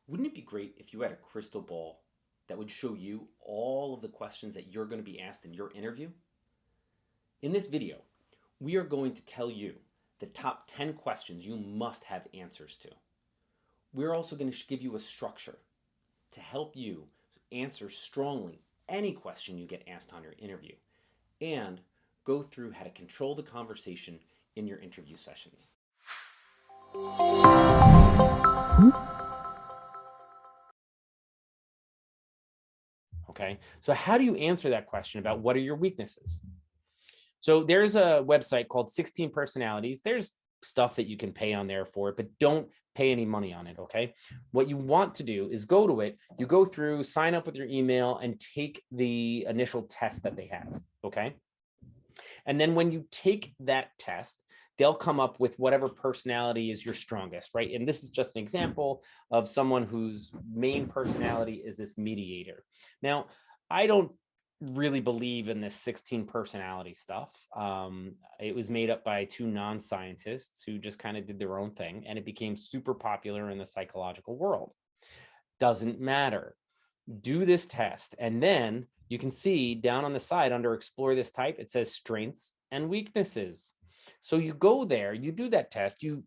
Wouldn't it be great if you had a crystal ball that would show you all of the questions that you're going to be asked in your interview? In this video, we are going to tell you the top 10 questions you must have answers to. We're also going to give you a structure to help you answer strongly any question you get asked on your interview and go through how to control the conversation in your interview sessions. Okay, so how do you answer that question about what are your weaknesses? So there's a website called 16 Personalities. There's stuff that you can pay on there for it, but don't pay any money on it. Okay. What you want to do is go to it, you go through, sign up with your email, and take the initial test that they have. Okay. And then when you take that test, they'll come up with whatever personality is your strongest, right? And this is just an example of someone whose main personality is this mediator. Now, I don't really believe in this 16 personality stuff. It was made up by two non-scientists who just kind of did their own thing, and it became super popular in the psychological world. Doesn't matter. Do this test, and then you can see down on the side under explore this type, it says strengths and weaknesses. So you go there, you do that test, you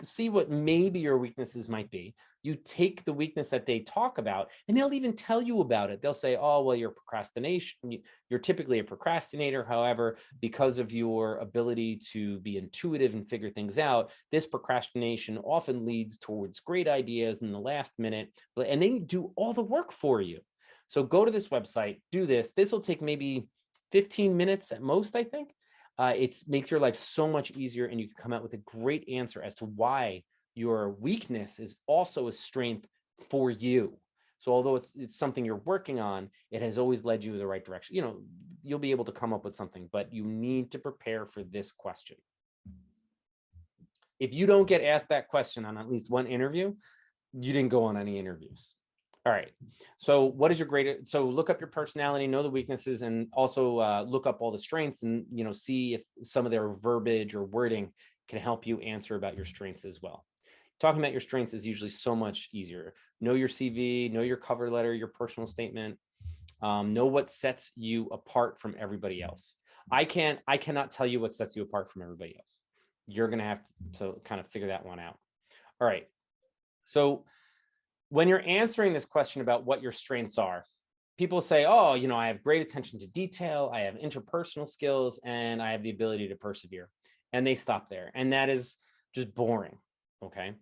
see what maybe your weaknesses might be. You take the weakness that they talk about, and they'll even tell you about it. They'll say, oh, well, you're procrastination. You're typically a procrastinator. However, because of your ability to be intuitive and figure things out, this procrastination often leads towards great ideas in the last minute, and they do all the work for you. So go to this website, do this. This will take maybe 15 minutes at most, I think. It makes your life so much easier, and you can come out with a great answer as to why your weakness is also a strength for you. So although it's something you're working on, it has always led you in the right direction. You'll be able to come up with something, but you need to prepare for this question. If you don't get asked that question on at least one interview, you didn't go on any interviews. All right. So what is your greatest? So look up your personality, know the weaknesses, and also look up all the strengths, and see if some of their verbiage or wording can help you answer about your strengths as well. Talking about your strengths is usually so much easier. Know your CV, know your cover letter, your personal statement, know what sets you apart from everybody else. I cannot tell you what sets you apart from everybody else. You're going to have to kind of figure that one out. All right. So when you're answering this question about what your strengths are, people say, oh, I have great attention to detail, I have interpersonal skills, and I have the ability to persevere. And they stop there. And that is just boring. Okay.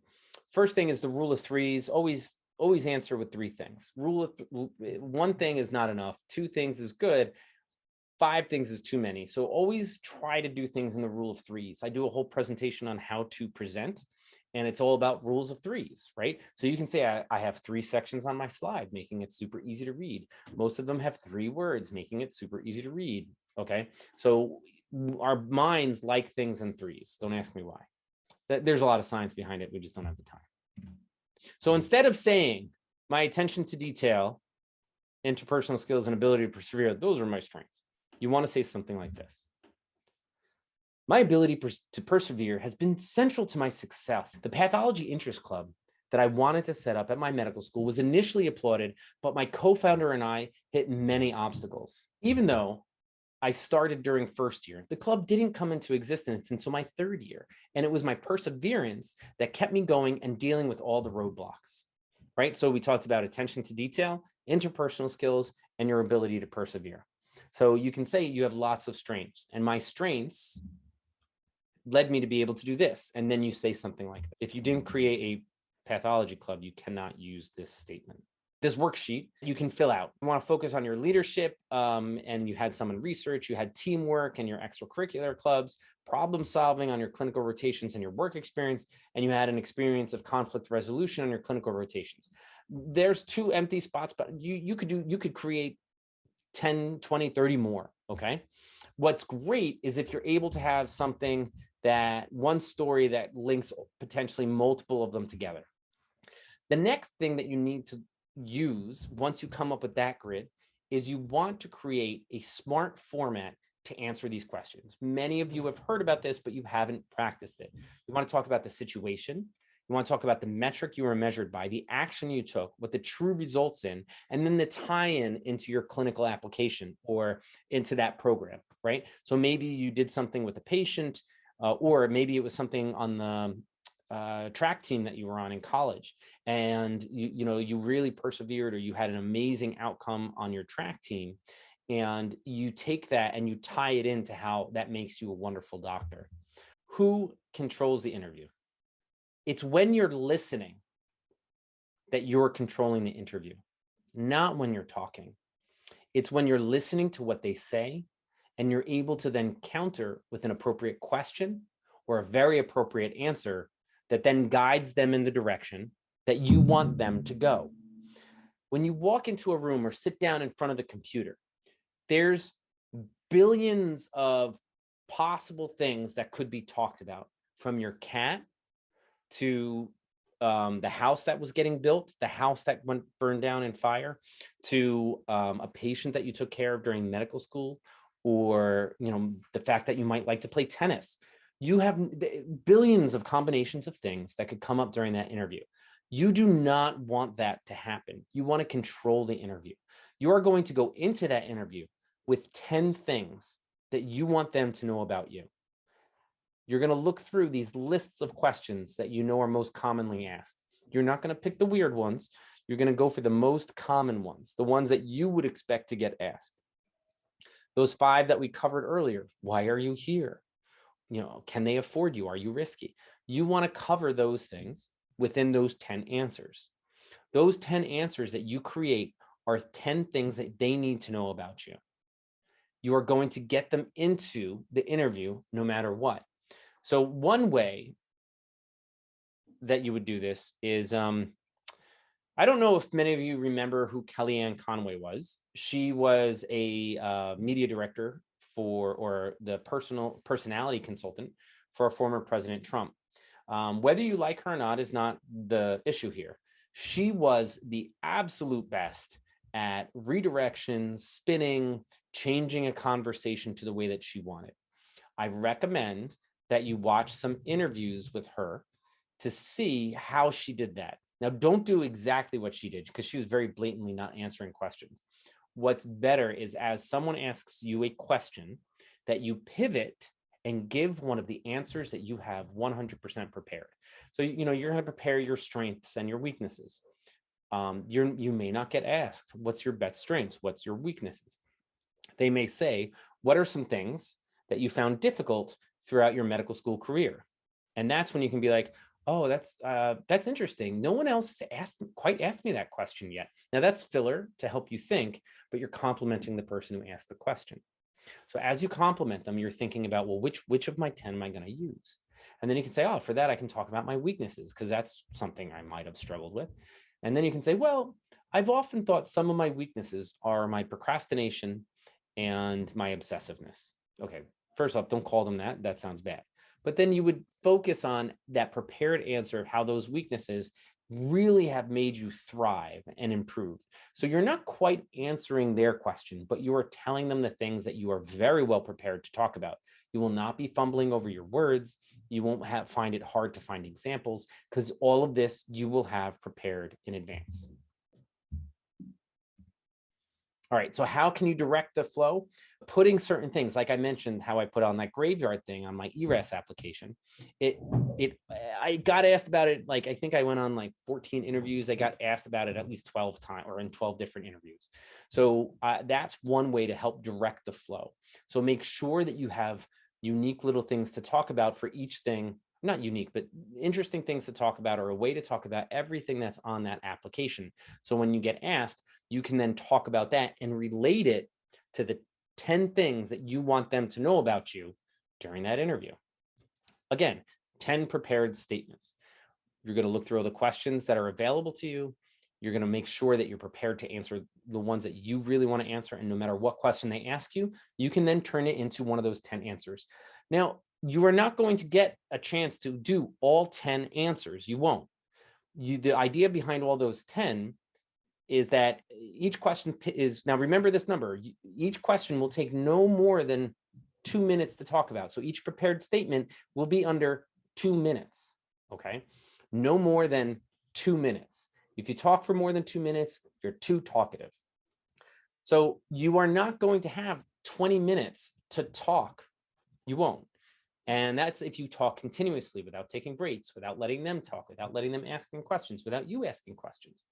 First thing is the rule of threes. Always answer with three things. One thing is not enough. Two things is good. Five things is too many. So always try to do things in the rule of threes. I do a whole presentation on how to present, and it's all about rules of threes, right? So you can say, I have 3 sections on my slide, making it super easy to read. Most of them have 3 words, making it super easy to read. Okay. So our minds like things in threes. Don't ask me why. There's a lot of science behind it. We just don't have the time. So instead of saying my attention to detail, interpersonal skills, and ability to persevere, those are my strengths, you want to say something like this. My ability to persevere has been central to my success. The pathology interest club that I wanted to set up at my medical school was initially applauded, but my co-founder and I hit many obstacles. Even though I started during first year, the club didn't come into existence until my 3rd year, and it was my perseverance that kept me going and dealing with all the roadblocks, right? So we talked about attention to detail, interpersonal skills, and your ability to persevere. So you can say you have lots of strengths, and my strengths led me to be able to do this. And then you say something like that. If you didn't create a pathology club, you cannot use this statement. This worksheet you can fill out. You want to focus on your leadership, and you had some in research, you had teamwork and your extracurricular clubs, problem solving on your clinical rotations and your work experience, and you had an experience of conflict resolution on your clinical rotations. There's 2 empty spots, but you could create 10, 20, 30 more. Okay. What's great is if you're able to have something, that one story that links potentially multiple of them together. The next thing that you need to use once you come up with that grid is you want to create a smart format to answer these questions. Many of you have heard about this, but you haven't practiced it. You want to talk about the situation. You want to talk about the metric you were measured by, the action you took, what the true results in, and then the tie-in into your clinical application or into that program, right? So maybe you did something with a patient, or maybe it was something on the track team that you were on in college, and you really persevered, or you had an amazing outcome on your track team, and you take that and you tie it into how that makes you a wonderful doctor. Who controls the interview? It's when you're listening that you're controlling the interview, not when you're talking. It's when you're listening to what they say and you're able to then counter with an appropriate question or a very appropriate answer that then guides them in the direction that you want them to go. When you walk into a room or sit down in front of the computer, there's billions of possible things that could be talked about, from your cat to the house that was getting built, the house that went burned down in fire, to a patient that you took care of during medical school, or the fact that you might like to play tennis. You have billions of combinations of things that could come up during that interview. You do not want that to happen. You want to control the interview. You are going to go into that interview with 10 things that you want them to know about you. You're going to look through these lists of questions that you know are most commonly asked. You're not going to pick the weird ones. You're going to go for the most common ones, the ones that you would expect to get asked. Those 5 that we covered earlier. Why are you here? Can they afford you? Are you risky? You want to cover those things within those 10 answers. Those 10 answers that you create are 10 things that they need to know about you. You are going to get them into the interview no matter what. So one way that you would do this is, I don't know if many of you remember who Kellyanne Conway was. She was a media director or the personality consultant for former President Trump. Whether you like her or not is not the issue here. She was the absolute best at redirection, spinning, changing a conversation to the way that she wanted. I recommend that you watch some interviews with her to see how she did that. Now, don't do exactly what she did, because she was very blatantly not answering questions. What's better is, as someone asks you a question, that you pivot and give one of the answers that you have 100% prepared. So, you're going to prepare your strengths and your weaknesses. You may not get asked, what's your best strengths? What's your weaknesses? They may say, what are some things that you found difficult throughout your medical school career? And that's when you can be like, oh, that's interesting. No one else has quite asked me that question yet. Now, that's filler to help you think, but you're complimenting the person who asked the question. So as you compliment them, you're thinking about, well, which of my 10 am I going to use? And then you can say, oh, for that, I can talk about my weaknesses, because that's something I might have struggled with. And then you can say, well, I've often thought some of my weaknesses are my procrastination and my obsessiveness. Okay, first off, don't call them that. That sounds bad. But then you would focus on that prepared answer of how those weaknesses really have made you thrive and improve. So you're not quite answering their question, but you are telling them the things that you are very well prepared to talk about. You will not be fumbling over your words. You won't find it hard to find examples, because all of this you will have prepared in advance. All right, so how can you direct the flow? Putting certain things, like I mentioned, how I put on that graveyard thing on my ERAS application. I got asked about it, like, I think I went on like 14 interviews. I got asked about it at least 12 times, or in 12 different interviews. So that's one way to help direct the flow. So make sure that you have unique little things to talk about for each thing. Not unique, but interesting things to talk about, or a way to talk about everything that's on that application. So when you get asked, you can then talk about that and relate it to the 10 things that you want them to know about you during that interview. Again, 10 prepared statements. You're going to look through all the questions that are available to you. You're going to make sure that you're prepared to answer the ones that you really want to answer. And no matter what question they ask you, you can then turn it into one of those 10 answers. Now, you are not going to get a chance to do all 10 answers. You won't. The idea behind all those 10 is that each question is, now remember this number, each question will take no more than 2 minutes to talk about. So each prepared statement will be under 2 minutes, okay? No more than 2 minutes. If you talk for more than 2 minutes, you're too talkative. So you are not going to have 20 minutes to talk. You won't. And that's if you talk continuously without taking breaks, without letting them talk, without letting them ask them questions, without you asking questions.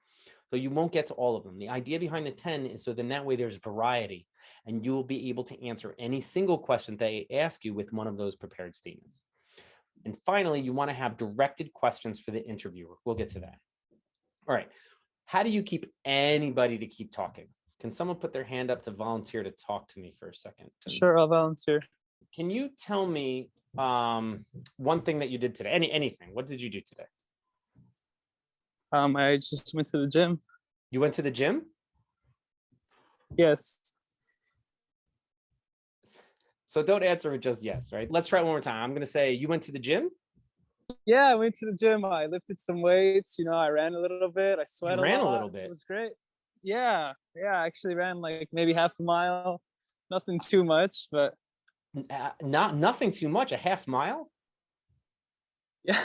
So you won't get to all of them. The idea behind the 10 is so then that way there's variety and you will be able to answer any single question they ask you with one of those prepared statements. And finally, you want to have directed questions for the interviewer. We'll get to that. All right. How do you keep anybody to keep talking? Can someone put their hand up to volunteer to talk to me for a second? Sure, I'll volunteer. Can you tell me one thing that you did today? Anything? What did you do today? I just went to the gym. You went to the gym? Yes. So don't answer with just yes, right? Let's try it one more time. I'm going to say you went to the gym? Yeah, I went to the gym. I lifted some weights. You know, I ran a little bit. I sweat You ran a lot. little bit. It was great. Yeah, I actually ran like maybe half a mile. Nothing too much, but Nothing too much. A half mile? yeah,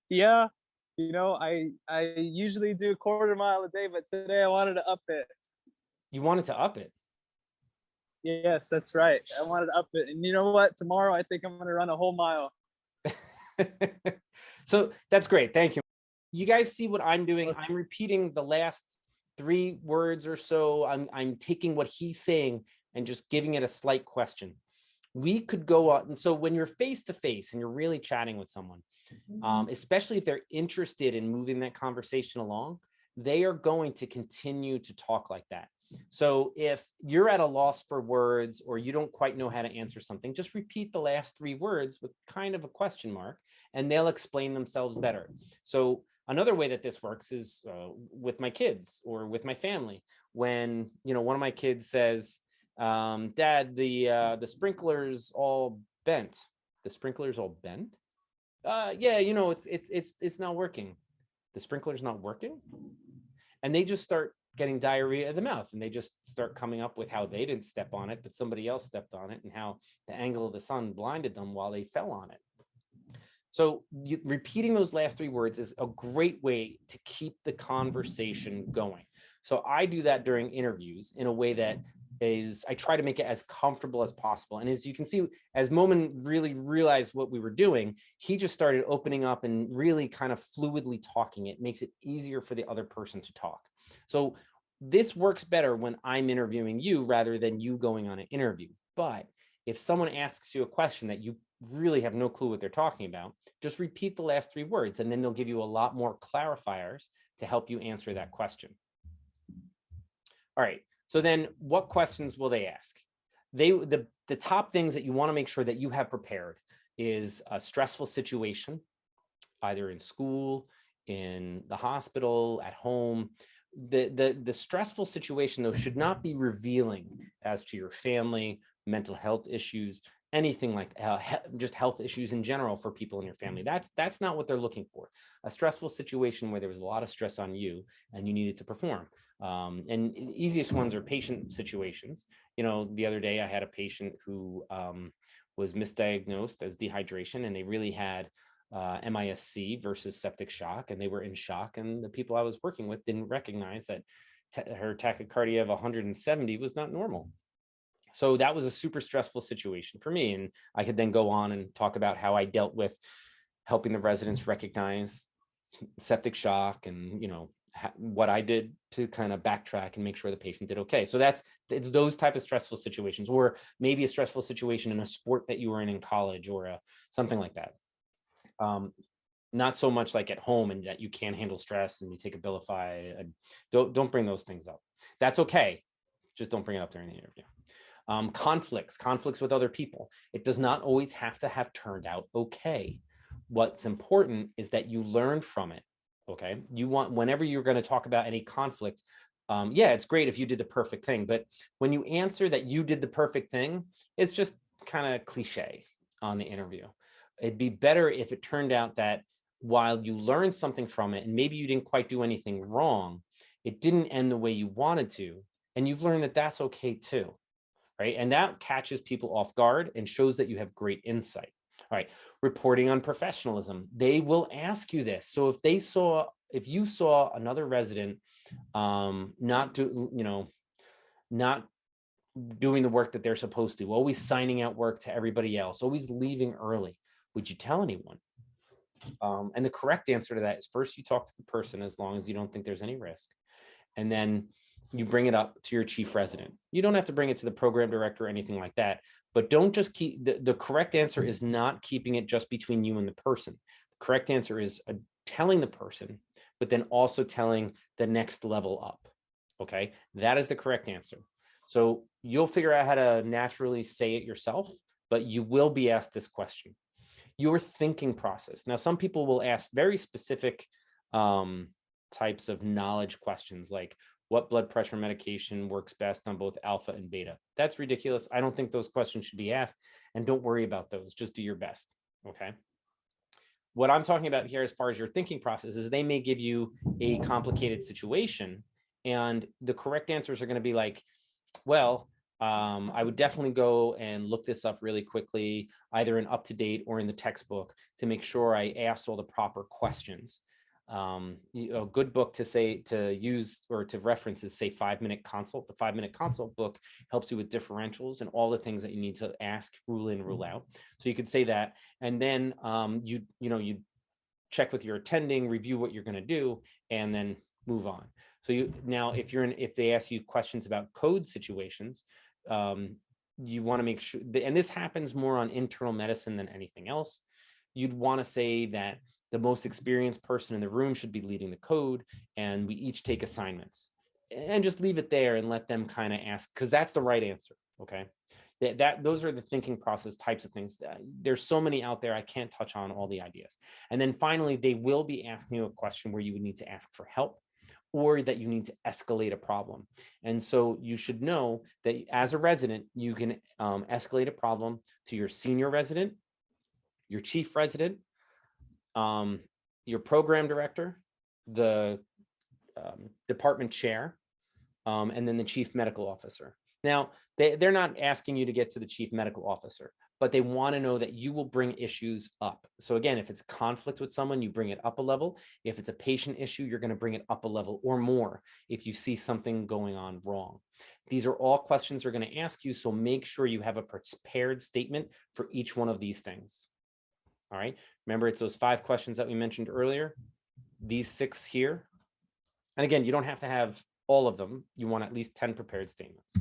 yeah. You know, I usually do a quarter mile a day, but today I wanted to up it. You wanted to up it. Yes, that's right. I wanted to up it. And you know what? Tomorrow I think I'm going to run a whole mile. So that's great. Thank you. You guys see what I'm doing? I'm repeating the last 3 words or so. I'm taking what he's saying and just giving it a slight question. We could go on. And so when you're face to face and you're really chatting with someone, especially if they're interested in moving that conversation along, they are going to continue to talk like that. So if you're at a loss for words or you don't quite know how to answer something, just repeat the last 3 words with kind of a question mark and they'll explain themselves better. So another way that this works is with my kids or with my family. When, one of my kids says, Dad, the sprinklers all bent. The sprinklers all bent? Yeah, it's not working. The sprinkler's not working? And they just start getting diarrhea of the mouth and they just start coming up with how they didn't step on it, but somebody else stepped on it and how the angle of the sun blinded them while they fell on it. So repeating those last 3 words is a great way to keep the conversation going. So I do that during interviews in a way that I try to make it as comfortable as possible. And as you can see, as Momin really realized what we were doing, he just started opening up and really kind of fluidly talking. It makes it easier for the other person to talk. So this works better when I'm interviewing you rather than you going on an interview. But if someone asks you a question that you really have no clue what they're talking about, just repeat the last 3 words and then they'll give you a lot more clarifiers to help you answer that question. All right. So then what questions will they ask? The top things that you want to make sure that you have prepared is a stressful situation, either in school, in the hospital, at home. The stressful situation, though, should not be revealing as to your family, mental health issues, anything like just health issues in general for people in your family. That's not what they're looking for. A stressful situation where there was a lot of stress on you and you needed to perform. And easiest ones are patient situations. The other day I had a patient who was misdiagnosed as dehydration, and they really had MISC versus septic shock, and they were in shock, and the people I was working with didn't recognize that her tachycardia of 170 was not normal. So that was a super stressful situation for me. And I could then go on and talk about how I dealt with helping the residents recognize septic shock and, what I did to kind of backtrack and make sure the patient did okay. So it's those type of stressful situations, or maybe a stressful situation in a sport that you were in college or something like that. Not so much like at home and that you can't handle stress and you take Abilify. Don't bring those things up. That's okay. Just don't bring it up during the interview. Conflicts with other people. It does not always have to have turned out okay. What's important is that you learn from it. Okay. Whenever you're going to talk about any conflict, yeah, it's great if you did the perfect thing, but when you answer that you did the perfect thing, it's just kind of cliche on the interview. It'd be better if it turned out that while you learned something from it and maybe you didn't quite do anything wrong, it didn't end the way you wanted to, and you've learned that that's okay too. Right. And that catches people off guard and shows that you have great insight. All right, reporting on professionalism. They will ask you this. So if you saw another resident not not doing the work that they're supposed to, always signing out work to everybody else, always leaving early, would you tell anyone? And the correct answer to that is, first you talk to the person, as long as you don't think there's any risk, and then you bring it up to your chief resident. You don't have to bring it to the program director or anything like that, but don't just keep the correct answer is not keeping it just between you and the person. The correct answer is telling the person, but then also telling the next level up. Okay, that is the correct answer. So you'll figure out how to naturally say it yourself, but you will be asked this question. Your thinking process. Now, some people will ask very specific types of knowledge questions, like what blood pressure medication works best on both alpha and beta. That's ridiculous. I don't think those questions should be asked, and don't worry about those. Just do your best. Okay. What I'm talking about here, as far as your thinking process, is they may give you a complicated situation, and the correct answers are going to be like, well, I would definitely go and look this up really quickly, either in UpToDate or in the textbook, to make sure I asked all the proper questions. A good book to use or to reference is, say, 5-Minute Consult. The 5-Minute Consult book helps you with differentials and all the things that you need to ask, rule in, rule out. So you could say that, and then you check with your attending, review what you're going to do, and then move on. So if they ask you questions about code situations, you want to make sure and this happens more on internal medicine than anything else. You'd want to say that the most experienced person in the room should be leading the code, and we each take assignments, and just leave it there and let them kind of ask, because that's the right answer. Okay. Those are the thinking process types of things. There's so many out there, I can't touch on all the ideas. And then finally, they will be asking you a question where you would need to ask for help, or that you need to escalate a problem. And so you should know that as a resident, you can escalate a problem to your senior resident, your chief resident, your program director, the department chair, and then the chief medical officer. Now, they're not asking you to get to the chief medical officer, but they want to know that you will bring issues up. So again, if it's conflict with someone, you bring it up a level. If it's a patient issue, you're going to bring it up a level or more if you see something going on wrong. These are all questions they're going to ask you, so make sure you have a prepared statement for each one of these things. All right. Remember, it's those 5 questions that we mentioned earlier, these 6 here. And again, you don't have to have all of them. You want at least 10 prepared statements.